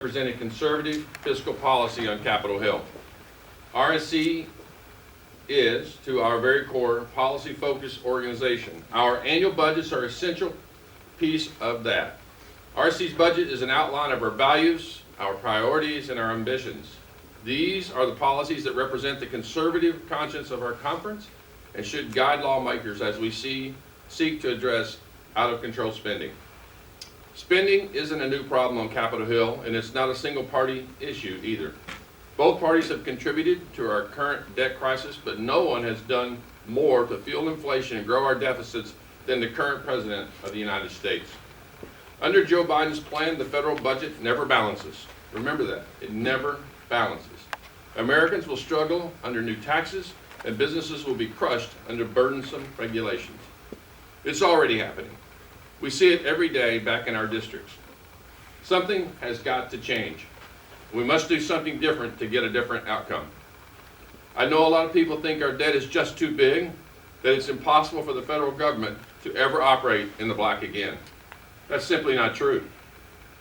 Presented conservative fiscal policy on Capitol Hill. RSC is, to our very core, policy-focused organization. Our annual budgets are an essential piece of that. RSC's budget is an outline of our values, our priorities, and our ambitions. These are the policies that represent the conservative conscience of our conference and should guide lawmakers as we seek to address out-of-control spending. Spending isn't a new problem on Capitol Hill, and it's not a single-party issue either. Both parties have contributed to our current debt crisis, but no one has done more to fuel inflation and grow our deficits than the current President of the United States. Under Joe Biden's plan, the federal budget never balances. Remember that. It never balances. Americans will struggle under new taxes, and businesses will be crushed under burdensome regulations. It's already happening. We see it every day back in our districts. Something has got to change. We must do something different to get a different outcome. I know a lot of people think our debt is just too big, that it's impossible for the federal government to ever operate in the black again. That's simply not true.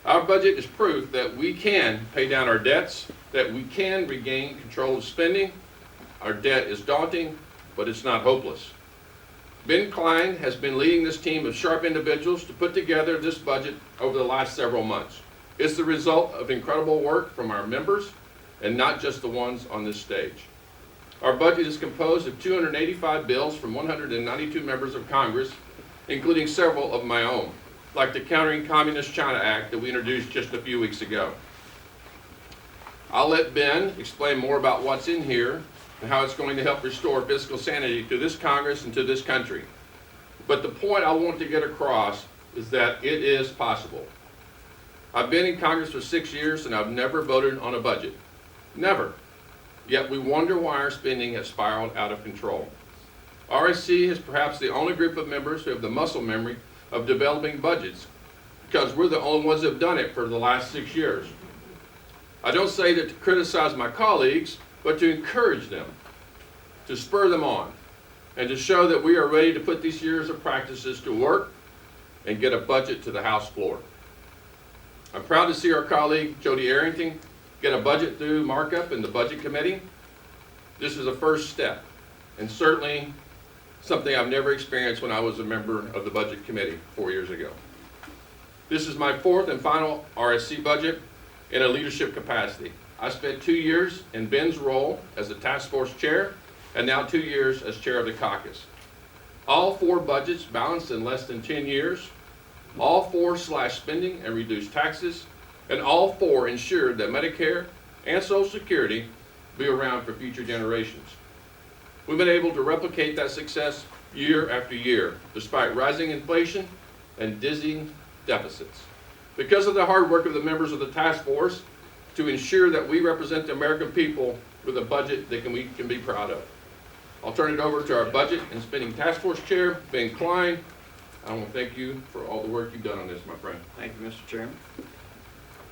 Our budget is proof that we can pay down our debts, that we can regain control of spending. Our debt is daunting, but it's not hopeless. Ben Klein has been leading this team of sharp individuals to put together this budget over the last several months. It's the result of incredible work from our members and not just the ones on this stage. Our budget is composed of 285 bills from 192 members of Congress, including several of my own, like the Countering Communist China Act that we introduced just a few weeks ago. I'll let Ben explain more about what's in here and how it's going to help restore fiscal sanity to this Congress and to this country. But the point I want to get across is that it is possible. I've been in Congress for 6 years and I've never voted on a budget. Never. Yet we wonder why our spending has spiraled out of control. RSC is perhaps the only group of members who have the muscle memory of developing budgets, because we're the only ones that have done it for the last 6 years. I don't say that to criticize my colleagues, but to encourage them, to spur them on, and to show that we are ready to put these years of practices to work and get a budget to the House floor. I'm proud to see our colleague Jody Arrington get a budget through markup in the Budget Committee. This is a first step, and certainly something I've never experienced when I was a member of the Budget Committee 4 years ago. This is my fourth and final RSC budget in a leadership capacity. I spent 2 years in Ben's role as the task force chair, and now 2 years as chair of the caucus. All 4 budgets balanced in less than 10 years, all 4 slashed spending and reduced taxes, and all 4 ensured that Medicare and Social Security be around for future generations. We've been able to replicate that success year after year, despite rising inflation and dizzying deficits. Because of the hard work of the members of the task force, to ensure that we represent the American people with a budget that we can be proud of. I'll turn it over to our Budget and Spending Task Force Chair, Ben Klein. I want to thank you for all the work you've done on this, my friend. Thank you, Mr. Chairman.